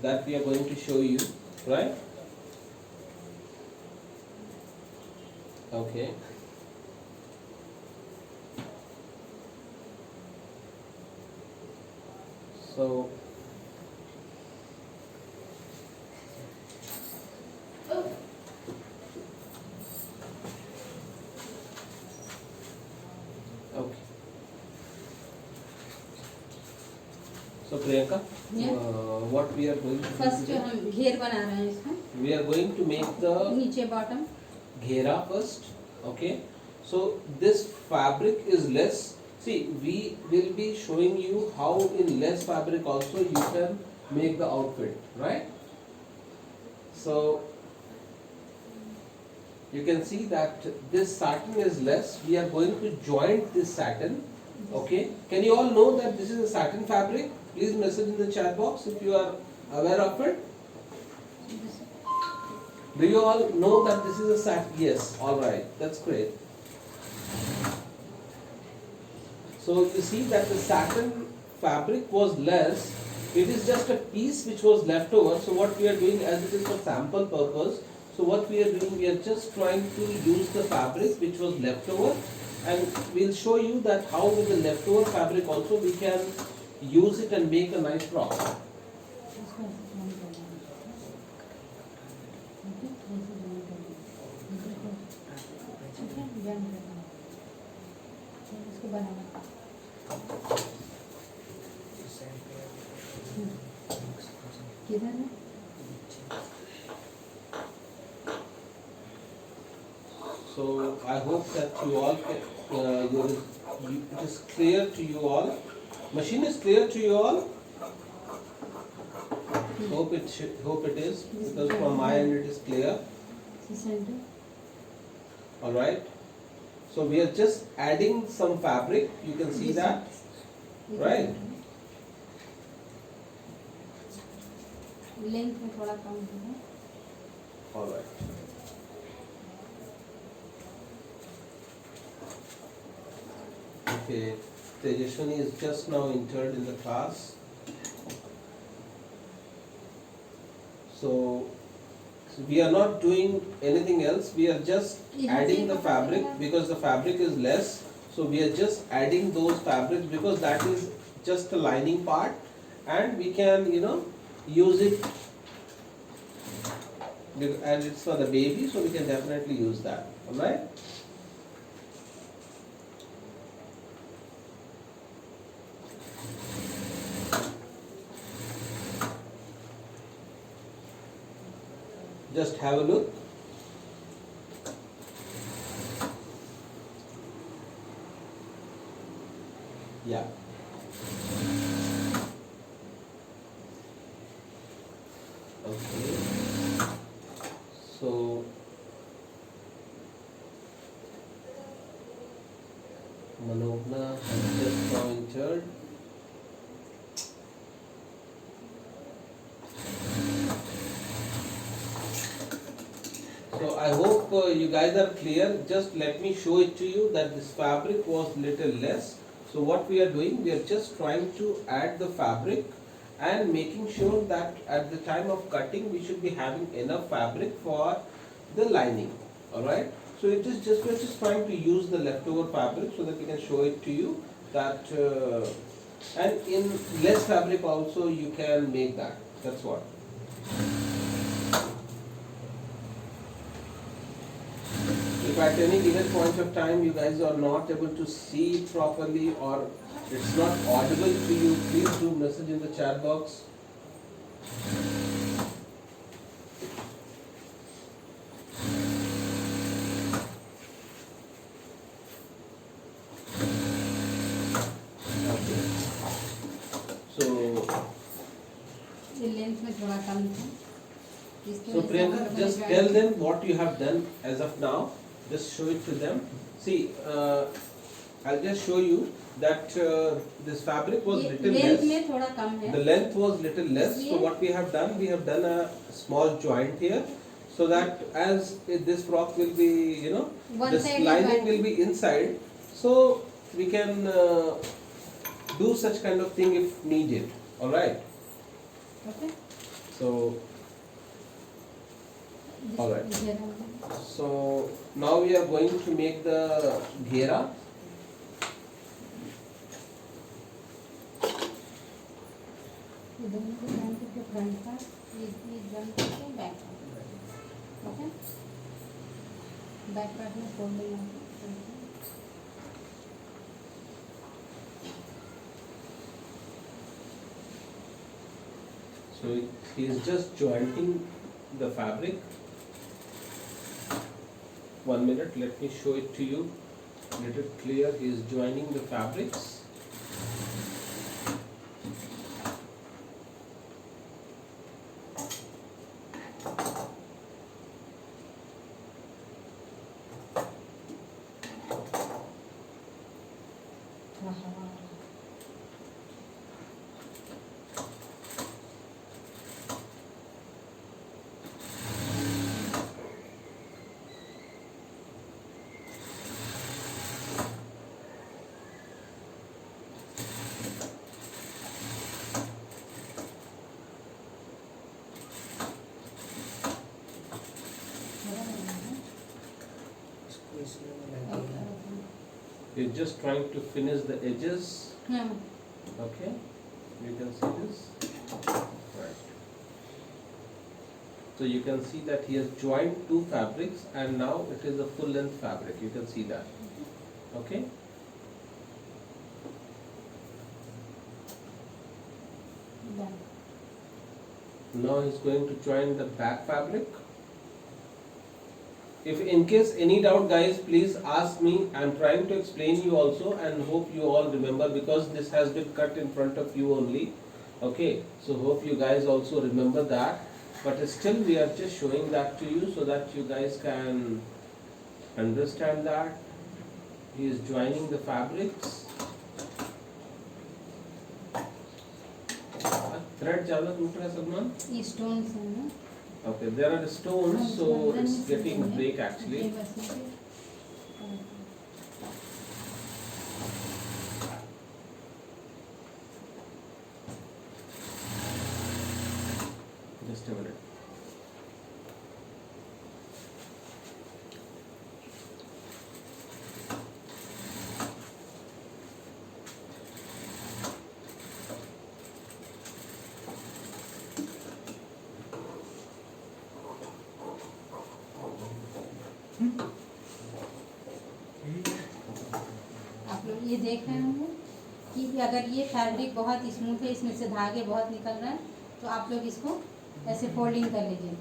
that we are going to show you, right? Okay. So okay. So Priyanka, Yeah. what we are going to first do today? हम घेर बना रहे हैं इसका, We are going to make the नीचे bottom. ghera first. Okay. So this fabric is less. See, we will be showing you how in less fabric also you can make the outfit, right? So you can see that this satin is less. We are going to joint this satin. Okay. Can you all know that this is a satin fabric? Please message in the chat box if you are aware of it. Do you all know that this is a satin? Yes. All right. That's great. So you see that the satin fabric was less. It is just a piece which was left over. So what we are doing, as it is for sample purpose, so what we are doing, we are just trying to use the fabric which was left over, and we'll show you that how with the leftover fabric also we can use it and make a nice frock. इसको बनाना. किधर है? So I hope that you all can, it is clear to you all. Machine is clear to you all. Hope it is, because from my end it is clear. Centre. All right. So we are just adding some fabric. You can see that, right? Length में थोड़ा कम है. All right. Okay. Tejaswini is just now entered in the class. So we are not doing anything else. We are just adding the fabric because the fabric is less. So we are just adding those fabrics because that is just the lining part, and we can, use it, and it's for the baby, so we can definitely use that. All right. Just have a look. Yeah. Okay. So Manogna has just now entered. So I hope you guys are clear. Just let me show it to you that this fabric was little less. So what we are doing, we are just trying to add the fabric and making sure that at the time of cutting we should be having enough fabric for the lining. Alright. So it is just, we are just trying to use the leftover fabric so that we can show it to you that and in less fabric also you can make that. That's what. If at any given point of time you guys are not able to see it properly or it's not audible to you, please do message in the chat box. Okay. So ये length में थोड़ा कम था. So Priyanka, just tell them what you have done as of now. Just show it to them. See, I'll just show you that this fabric was little length less. में थोड़ा कम है. The length was little less. So इसलिए- what we have done a small joint here, so that as this frock will be, One this side is lining white. will be inside. So we can do such kind of thing if needed. All right. Okay. So all right. घेरा So now we are going to make the ghera. इधर में से ध्यान करके front का ये jump करके back का ओके बैक पार्ट में फोल्डिंग आती So he is just jointing the fabric. 1 minute, let me show it to you. Let it clear. He is joining the fabrics. थोड़ा हवा He is just trying to finish the edges. हाँ Okay, you can see this. Right. So you can see that he has joined two fabrics and now it is a full length fabric. You can see that. Okay. Back Now he is going to join the back fabric. If in case any doubt, guys, please ask me. I'm trying to explain you also and hope you all remember because this has been cut in front of you only. Okay, so hope you guys also remember that. But still we are just showing that to you so that you guys can understand that. He is joining the fabrics. Thread ज़्यादा टूट रहा है सलमान? ये stones है ना Okay, there are stones, so it's getting break actually. ये बस नीचे Just a minute. आप लोग ये देख रहे होंगे कि अगर ये फैब्रिक बहुत स्मूथ है इसमें से धागे बहुत निकल रहे हैं तो आप लोग इसको ऐसे फोल्डिंग कर लीजिए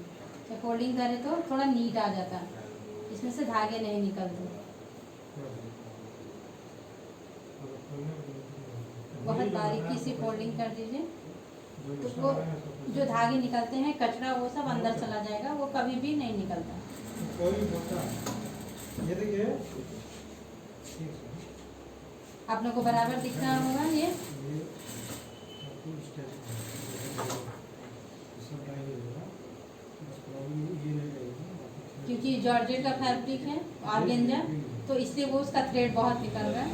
जब फोल्डिंग करें तो थोड़ा नीट आ जाता है इसमें से धागे नहीं निकलते बहुत बारीकी से फोल्डिंग कर दीजिए तो वो जो धागे निकलते हैं कचरा वो सब अंदर चला जाएगा वो कभी भी नहीं निकलता ये देखिए आप लोग को बराबर दिख रहा होगा ये फुल स्टेज इसमें टाइम लगेगा बस प्रॉब्लम ये नहीं लगेगा क्योंकि जॉर्जेट का फैब्रिक है ऑर्गेन्जा तो इसलिए वो उसका थ्रेड बहुत निकल रहा है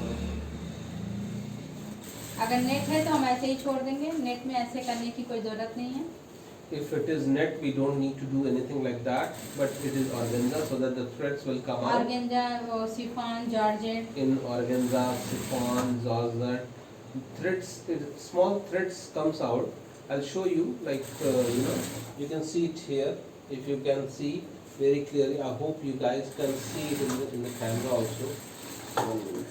अगर नेट है तो हम ऐसे ही छोड़ देंगे नेट में ऐसे करने की कोई ज़रूरत नहीं है If it is net, we don't need to do anything like that, but it is organza so that the threads will come out. Organza chiffon georgette In organza, chiffon, zorzet, threads, small threads comes out. I'll show you, like you can see it here. If you can see very clearly, I hope you guys can see it in the camera also. 1 minute.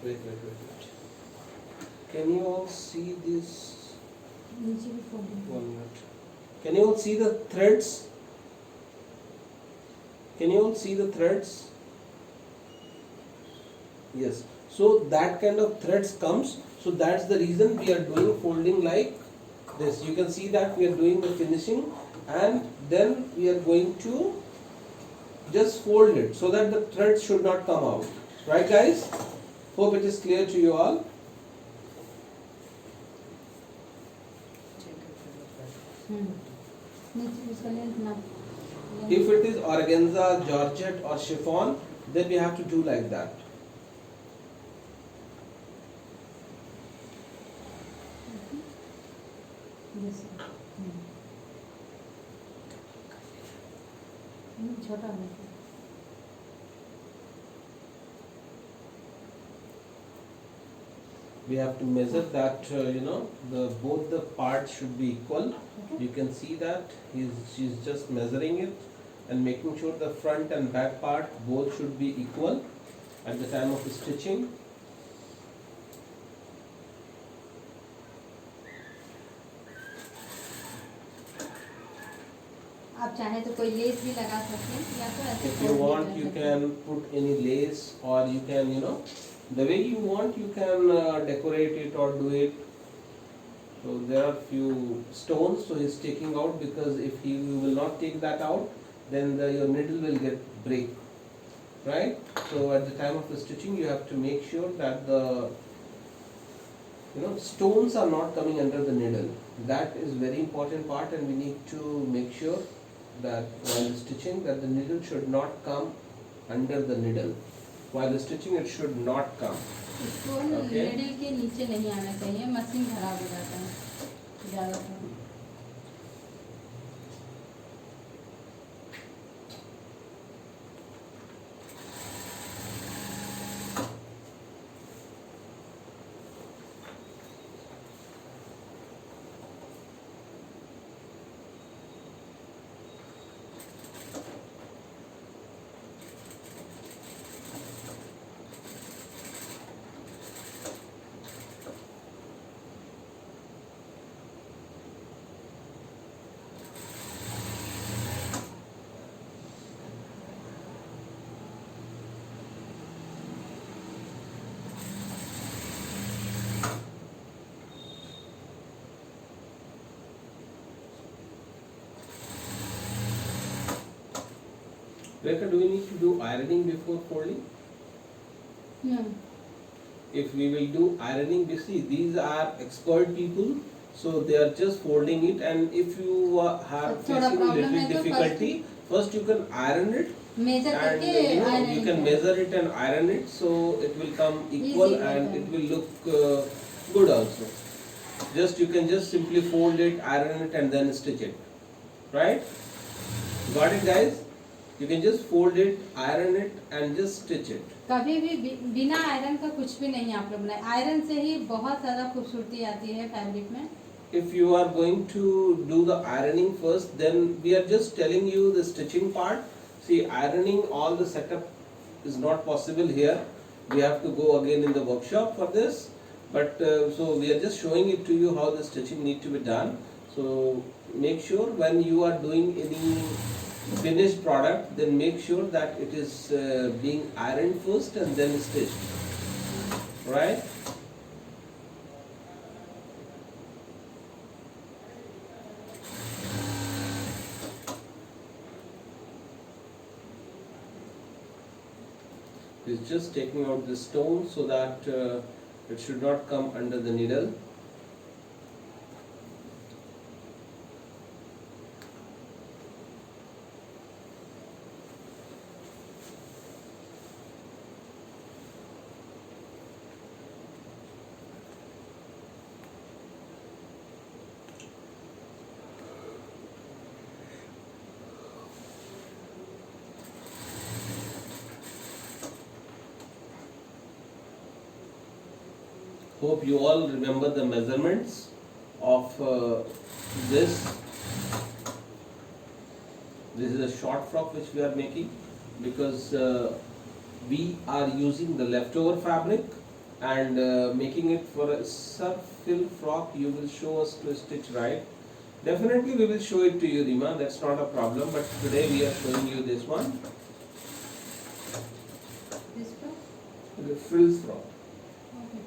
Wait. Can you all see this? नीचे भी folding 1 minute. Can you all see the threads? Can you all see the threads? Yes. So that kind of threads comes. So that's the reason we are doing folding like this. You can see that we are doing the finishing and then we are going to just fold it so that the threads should not come out. Right, guys? Hope it is clear to you all. नीचे उसका length ना If it is organza, georgette or chiffon, then we have to do like that. छोटा है। We have to measure that the both the parts should be equal. You can see that she's just measuring it and making sure the front and back part both should be equal at the time of stitching. आप चाहे तो कोई less भी लगा सकते हैं या तो ऐसे If you fold भी want, कर you सकते हैं। can put any lace, or you can, the way you want, you can decorate it or do it. So there are few stones, so he's taking out, because if he will not take that out, then your needle will get break, right? So at the time of the stitching, you have to make sure that the stones are not coming under the needle. That is very important part, and we need to make sure that while stitching, that the needle should not come under the needle. While stitching, it should not come. इसको Okay. Needle के नीचे नहीं आना चाहिए, machine खराब हो जाता है ज़्यादातर। Rekha, do we need to do ironing before folding? If we will do ironing, you see, these are expert people, so they are just folding it, and if you are थोड़ा facing problem little है तो difficulty, first you can iron it, measure and करके you can measure it and iron it, so it will come equal and it will look good also. Just you can just simply fold it, iron it, and then stitch it, right? Got it, guys? You can just fold it, iron it, and just stitch it. कभी भी बिना iron का कुछ भी नहीं आप लोग बनाए, आयरन से ही बहुत ज़्यादा खूबसूरती आती है फैब्रिक में। If you are going to do the ironing first, then we are just telling you the stitching part. See, ironing, all the setup is not possible here. We have to go again in the workshop for this. But so we are just showing it to you how the stitching need to be done. So make sure when you are doing any finished product, then make sure that it is being ironed first and then stitched, right? It's just taking out the stone so that it should not come under the needle. Hope you all remember the measurements of this. This is a short frock which we are making, because we are using the leftover fabric and making it for a surf fill frock. You will show us to stitch, right? Definitely we will show it to you, Rima, that's not a problem, but today we are showing you this one, This one? the frills frock. Okay.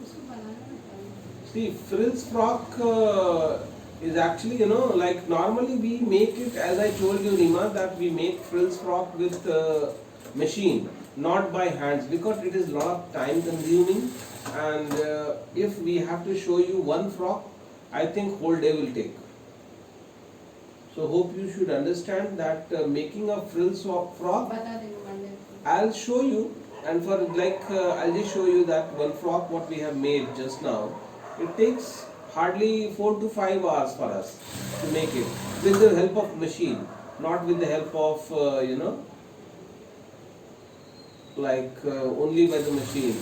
इसको बनाना है। See, frills frock is actually, like normally we make it, as I told you, Rima, that we make frills frock with machine, not by hands, because it is lot of time consuming, and if we have to show you one frock, I think whole day will take. So hope you should understand that making a frills frock, बता देंगे Monday को। I'll show you, and for I'll just show you that one frock what we have made just now. It takes hardly 4 to 5 hours for us to make it with the help of machine, not with the help of only by the machine.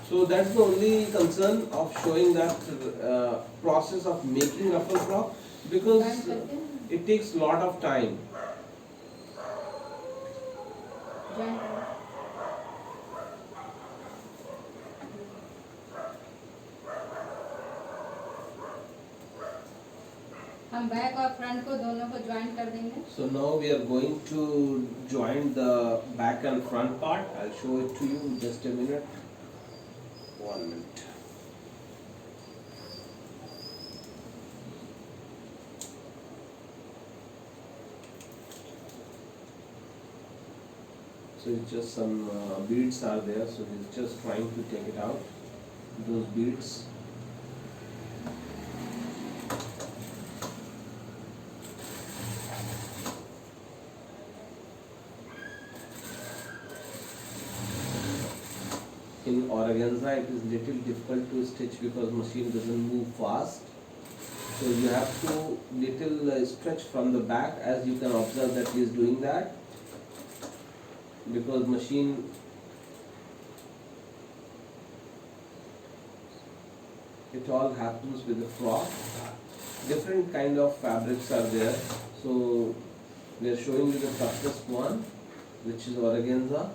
So that's the only concern of showing that process of making ruffle frock, because Join करके it takes lot of time. join करो। हम back और front को दोनों को join कर देंगे। So now we are going to join the back and front part. I'll show it to you in just a minute. 1 minute. So it's just some beads are there, so he's just trying to take it out, those beads. In organza it is little difficult to stitch because machine doesn't move fast. So you have to little stretch from the back, as you can observe that he is doing that, because machine it all happens with the frock. Different kind of fabrics are there. So we are showing you the toughest one, which is organza.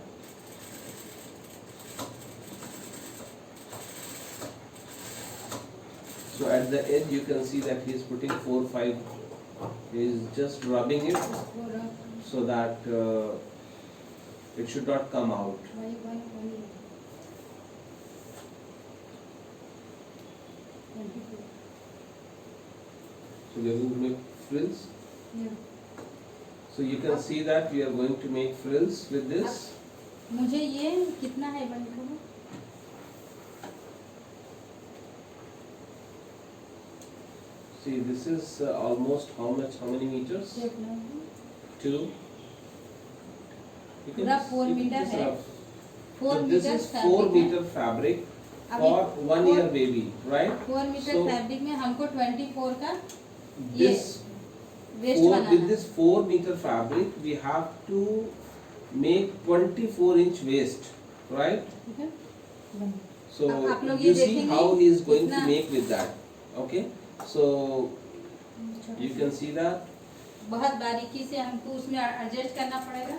So at the edge you can see that he is putting 4 5, he is just rubbing it so that it should not come out. So we are going to make frills. So you can see that we are going to make frills with this. मुझे ये कितना है बंद करो। See, this is almost how many meters? 2. You पूरा 4 you metre just है। rough. 4 So this metre is 4 fabric है। meter fabric अभी for 1 year baby, right? 4 metre So fabric में हमको 24 का this वेस्ट with बनाना this 4 meter fabric we have to make 24 inch waist, right? ठीक है। So अब आप लोग you ये see देखेंगे how he is going to कितना- make with that. Okay, so you can see that. बहुत बारीकी से हमको उसमें एडजस्ट करना पड़ेगा।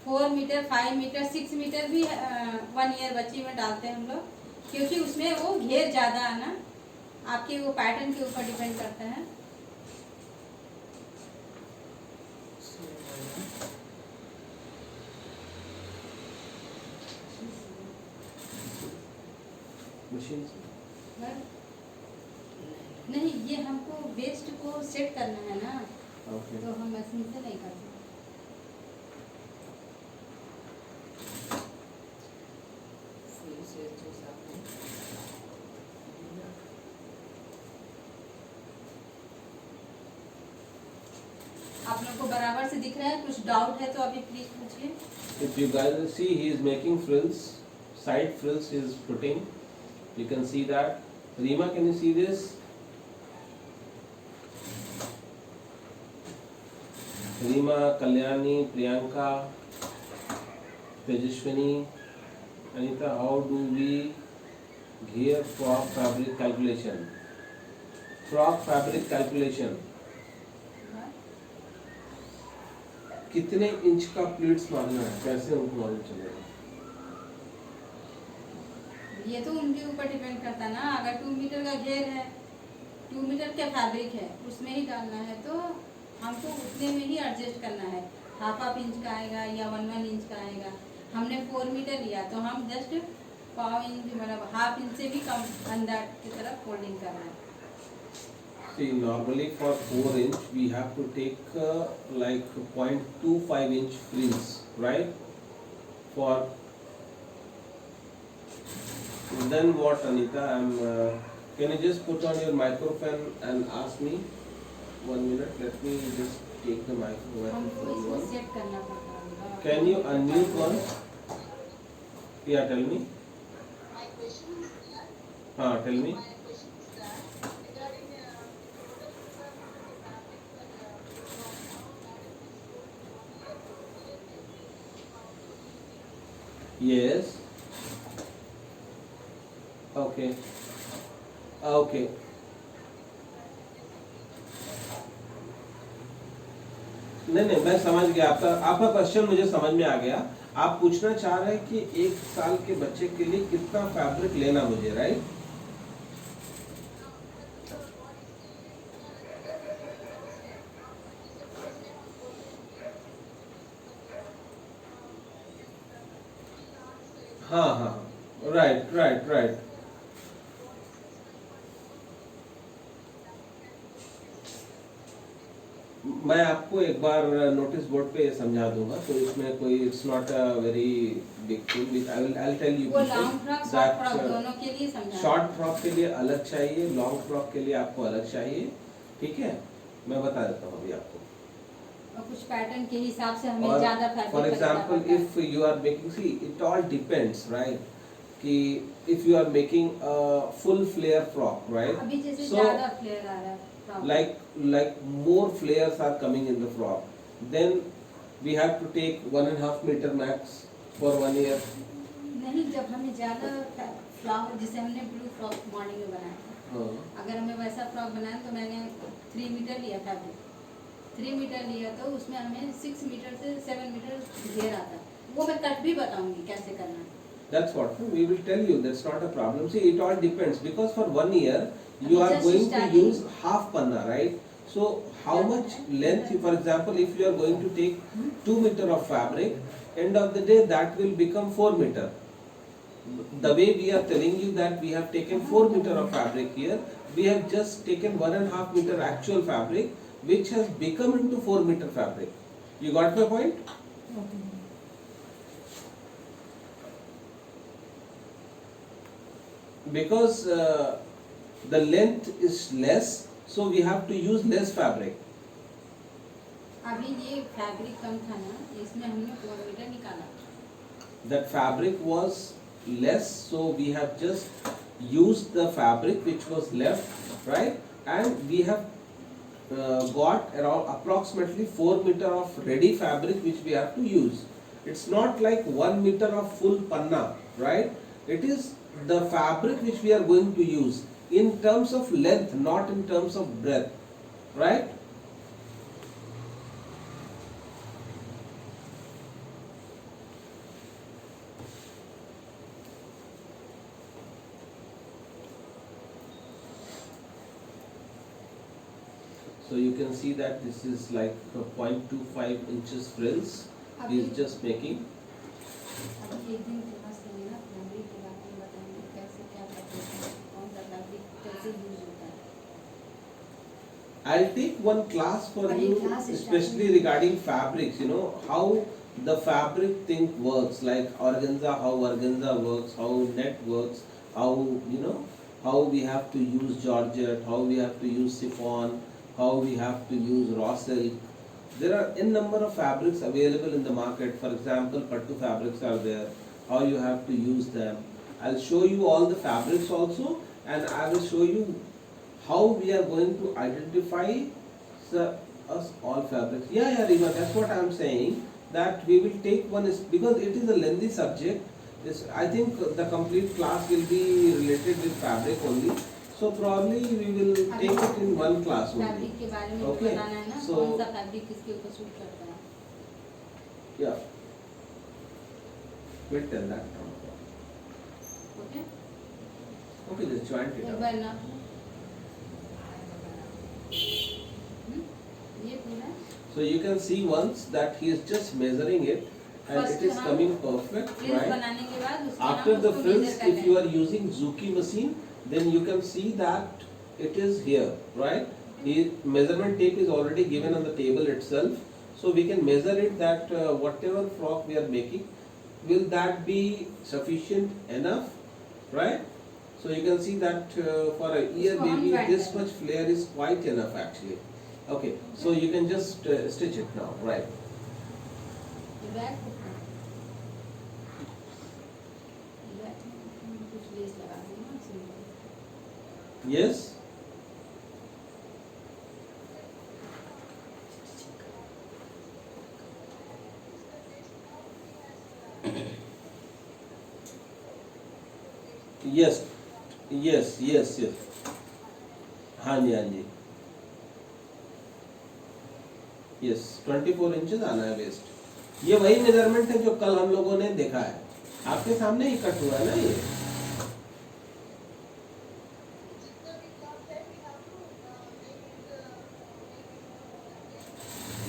4 मीटर 5 मीटर 6 मीटर भी 1 ईयर बच्ची में डालते हैं हम लोग, क्योंकि उसमें वो घेर ज़्यादा आना आपके वो पैटर्न के ऊपर डिपेंड करता है। Machine. नहीं, ये हमको वेस्ट को सेट करना है ना, Okay. तो हम मशीन से नहीं कर सकते। आप लोग को बराबर से दिख रहा है? कुछ डाउट है तो अभी प्लीज पूछिए। If you guys see, he is making frills, side frills he is putting. You can see that. Reema, can you see this? Reema, Kalyani, Priyanka, Tejashwini, Anita, how do we gear frock fabric calculation? Frock fabric calculation. कितने inch का pleats मारना है, कैसे उनको मालूम चलेगा? ये तो उनके ऊपर डिपेंड करता है ना। अगर 2 मीटर का घेर है, 2 मीटर का फैब्रिक है, उसमें ही डालना है तो हमको उतने में ही एडजस्ट करना है। हाफ इंच का आएगा या 1 इंच का आएगा। हमने 4 मीटर लिया तो हम जस्ट 1/4 इंच मतलब हाफ इंच से भी कम अंदर की तरफ फोल्डिंग करना है। See, normally for 4 inch we have to take like 0.25 inch frills, right? For then what, Anita? Can you just put on your microphone and ask me? 1 minute. Let me just take the हमको microphone. इसमें set करना पड़ता है। Can you unmute once? Yeah, tell me. My question is, हाँ, tell me. Yes. Okay. Okay. नहीं नहीं, मैं समझ गया आपका आपका क्वेश्चन, मुझे समझ में आ गया. आप पूछना चाह रहे हैं कि 1 साल के बच्चे के लिए कितना फैब्रिक लेना मुझे, राइट? हाँ हाँ, राइट राइट राइट. मैं आपको एक बार नोटिस बोर्ड पे समझा दूंगा, तो इसमें कोई it's not a very big thing. I will tell you वो लॉन्ग फ्रॉक शॉर्ट फ्रॉक दोनों के लिए समझा. शॉर्ट फ्रॉक के लिए अलग चाहिए, लॉन्ग फ्रॉक के लिए आपको अलग चाहिए. ठीक है, मैं बता देता हूँ अभी आपको. और कुछ पैटर्न के हिसाब से हमें और ज्यादा fabric for example if you are making, see it all depends, right, कि if you are making a full flare frock, right, अभी जैसे so ज्यादा फ्लेयर आ रहा है frock. like more flares are coming in the frock, then we have to take 1.5 meter max for 1 year. नहीं, जब हमें ज्यादा फ्लावर, जिसे हमने ब्लू फ्रॉक मॉर्निंग में बनाया था, हाँ. अगर हमें वैसा फ्रॉक बनाया तो मैंने 3 मीटर लिया फैब्रिक. 3 मीटर लिया तो उसमें हमें 6 मीटर से 7 मीटर घेर आता. वो मैं कट भी बताऊंगी कैसे करना है. That's what we will tell you. That's not a problem. See, it all depends, because for 1 year you are Just going to starting. use half panna, right? So how much length? For example, if you are going to take 2 meter of fabric, end of the day that will become 4 meter. The way we are telling you that we have taken 4 meter of fabric here, we have just taken 1.5 meter actual fabric, which has become into 4 meter fabric. You got my point? Because the length is less, so we have to use less fabric. अभी ये fabric कम था ना, इसमें हमने 4 metre निकाला. That fabric was less, so we have just used the fabric which was left, right, and we have got around approximately 4 meter of ready fabric which we have to use. It's not like 1 meter of full panna, right? It is the fabric which we are going to use in terms of length, not in terms of breadth, right? So you can see that this is like a 0.25 inches frills he is just making. अभी एक दिन class लेंगे ना fabric के बारे में, बताएंगे कैसे क्या करते हैं, कौन सा फैब्रिक कैसे यूज होता है. I'll take one class for One you, class is especially starting. regarding fabrics, you know, how the fabric thing works, like organza, how organza works, how net works, how, you know, how we have to use georgette, how we have to use chiffon, how we have to use raw silk. There are n number of fabrics available in the market. For example, pattu fabrics are there, how you have to use them. I'll show you all the fabrics also, and I will show you how we are going to identify us all fabrics. Yeah, Rima, that's what I'm saying, that we will take one, is because it is a lengthy subject. This, I think the complete class will be related with fabric only. So probably we will take it in one class only. Fabric के बारे में Okay. बताना है ना, So- कौन सा fabric किसके ऊपर सूट करता है. Yeah. We'll tell that now. Okay, Okay, just joint it एक up. बार ना. ये पूरा So you can see once that he is just measuring it, and First it is हम coming perfect, फ्रिल्स right? बनाने के बाद उसके After हम the उसको frills, measure कर if you लेंगे. are using Zuki machine, then you can see that it is here, right? The measurement tape is already given on the table itself, so we can measure it that whatever frock we are making, will that be sufficient enough, right? So you can see that for a year इसको हम maybe joint this करेंगे. much flare is quite enough actually. Okay, so you can just stitch it now, right? Back back में कुछ less लगा देना simple. Yes. Yes. Yes. Yes. Yes. हाँ जी, हाँ जी. Yes. 24 inches आना है वेस्ट. ये वही मेजरमेंट है जो कल हम लोगों ने देखा है. आपके सामने ही कट हुआ है ना ये.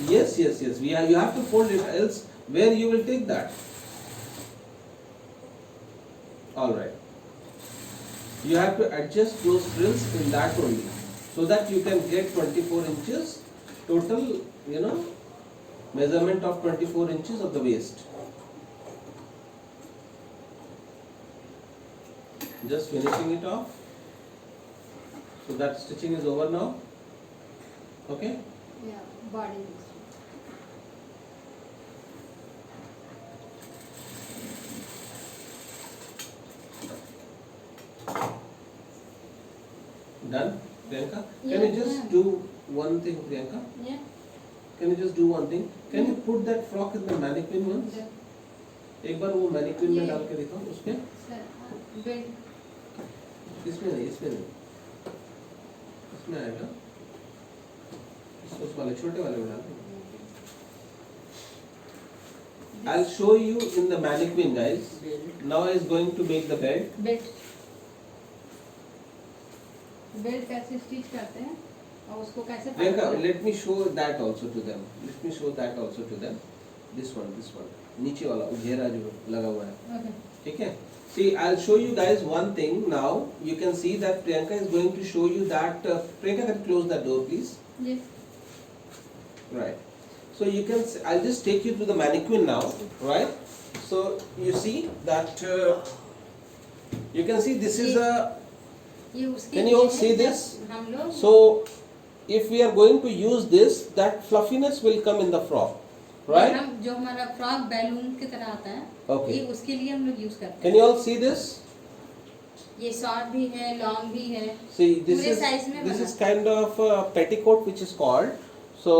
Yes, yes, yes. You have to fold it, else where you will take that. All right. You have to adjust those frills in that only, so that you can get 24 inches total. You know, measurement of 24 inches of the waist. Just finishing it off. So that stitching is over now. Okay. या body Done, Priyanka? Can Yeah, you just yeah. do one thing, Priyanka? या Can you just do one thing? Can you put that frock in the mannequin once? एक बार वो mannequin में ये- डाल के दिखाओ उसमें. बेल्ट इसमें नहीं, इसमें नहीं. इसमें आएगा. उस वाले छोटे वाले में डाल दो. I'll show you in the mannequin, guys. Now is going to make the belt. Belt belt कैसे स्टिच करते हैं और उसको कैसे Priyanka, let me show that also to them. Let me show that also to them. This one. नीचे वाला घेरा जो लगा हुआ है. ओके ठीक है. See, I'll show you guys one thing now. You can see that Priyanka is going to show you that. Priyanka, can close that door, please. Yes Right. So you can. I'll just take you to the mannequin now. Right. So you see that. You can see this is a. ये उसके Can you all लिए see है this? जब हम लोग So if we are going to use this, that fluffiness will come in the frock. Right. हम जो हमारा फ्रॉक बैलून की तरह आता है Okay. ये उसके लिए हम लोग यूज करते Can हैं. you all see this? ये शॉर्ट भी है लॉन्ग भी है. See, this पूरे is size में this बना. is kind of a petticoat which is called. So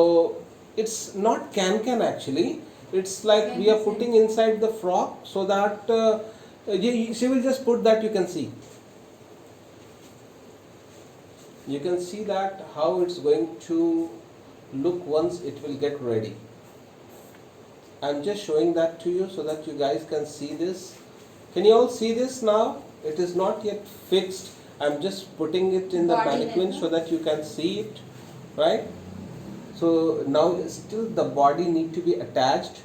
it's not can actually. It's like we are putting inside the frock so that she will just put that. You can see. You can see that how it's going to look once it will get ready. I'm just showing that to you so that you guys can see this. Can you all see this now? It is not yet fixed. I'm just putting it in the Body mannequin level. so that you can see it, right? So now still the body need to be attached.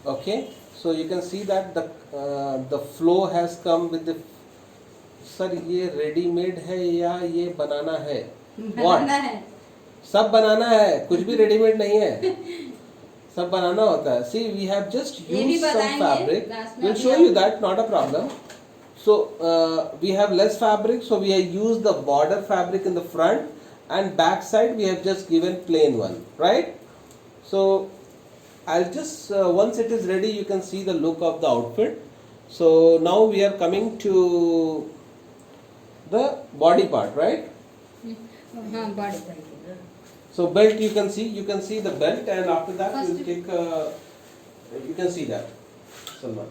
Okay, so you can see that the flow has come with the. Sir ये readymade है या ये बनाना है? बनाना है. सब बनाना है, कुछ भी रेडीमेड नहीं है. सब बनाना होता है. See, we have just ये भी used some बताएंगे, fabric. last में We'll अभी show आप- you that, not a problem. So we have less fabric, so we have used the border fabric in the front, and back side we have just given plain one, right? So I'll just once it is ready, you can see the look of the outfit. So now we are coming to the body part, right? हाँ body So belt, you can see the belt, and after that you First- take you can see that, Salman.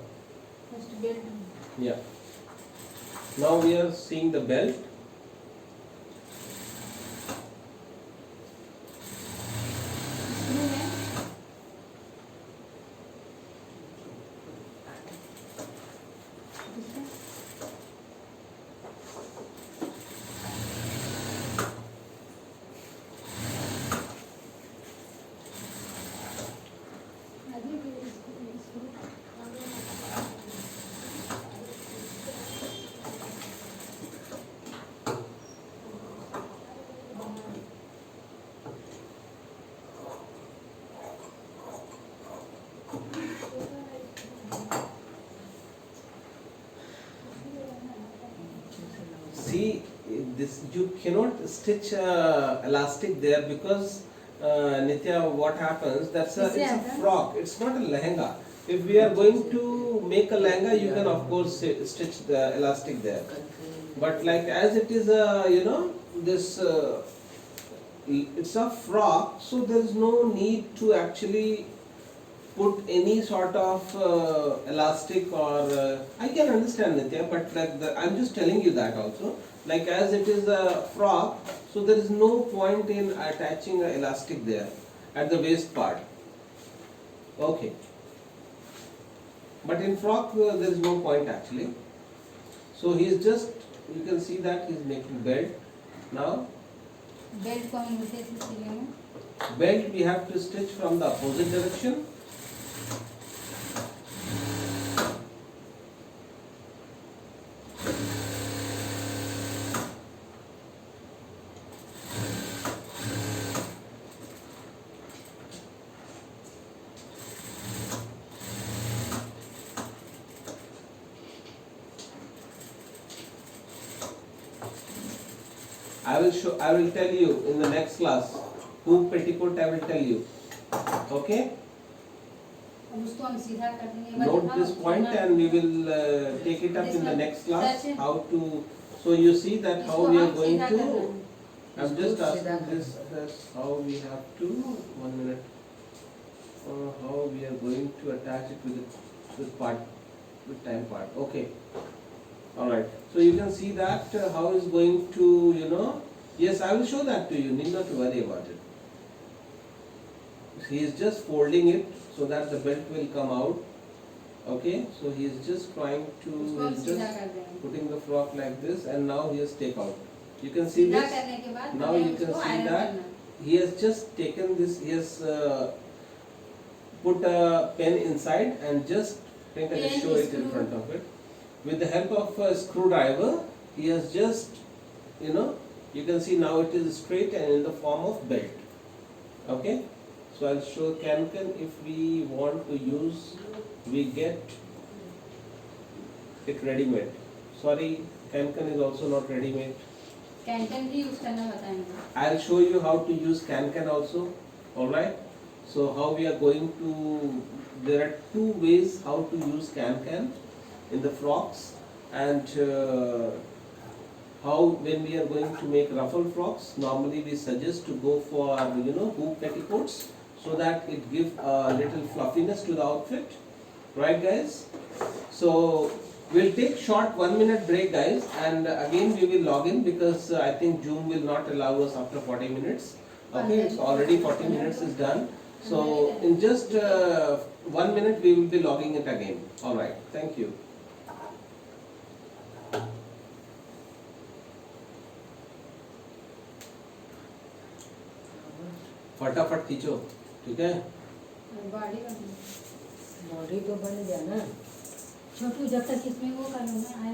First belt Yeah. Now we are seeing the belt. Screw है. See, this you cannot stitch elastic there because Nitya, what happens? That's a इससे it's a आता है? frock. It's not a lehenga. If we are going to make a lehenga, you can of course stitch the elastic there. But like as it is a, you know, this it's a frock, so there is no need to actually put any sort of elastic or I can understand Nitya, but like I'm just telling you that also. Like as it is a frock, so there is no point in attaching an elastic there at the waist part. Okay. But in frock there is no point actually. So he is just, you can see that he is making belt. Now belt को हम उल्टे से सिलेंगे. belt we have to stitch from the opposite direction. I will tell you in the next class. Hoop petticoat I will tell you. Okay? अब उसको हम सीधा कर देंगे. Note this point and we will take it up in the next class. How to, so you see that how we are going to, I'm just asking this how we have to, 1 minute, how we are going to attach it with part, with time part. Okay. Alright. So you can see that how is going to, you know, yes, I will show that to you, need not to worry about it. He is just folding it so that the belt will come out. Okay, so he is just trying to, उसको हम he is सीधा just कर देंगे. putting the frock like this and now he has take out. You can see सीधा this. करने के बाद Now हमें you can उसको see iron that करना. he has just taken this, he has put a pen inside and just, I think I just show it in front of it. With the help of a screwdriver, he has just, you know, you can see now it is straight and in the form of belt. Okay, so I'll show can if we want to use, we get it ready made. Sorry, can is also not ready made. Canton भी use करना बताएंगे. I'll show you how to use can also. Alright, so how we are going to, there are two ways how to use can in the frocks, and how when we are going to make ruffle frocks, normally we suggest to go for, you know, hoop petticoats so that it gives a little fluffiness to the outfit, right guys? So we'll take short 1 minute break guys, and again we will log in because I think Zoom will not allow us after 40 minutes. Okay, it's already 40 minutes is done. So in just 1 minute we will be logging it again. Alright, thank you. फटाफट खींचो, ठीक है? Body body तो बन गया ना. छोटू जब तक इसमें वो कर लो ना.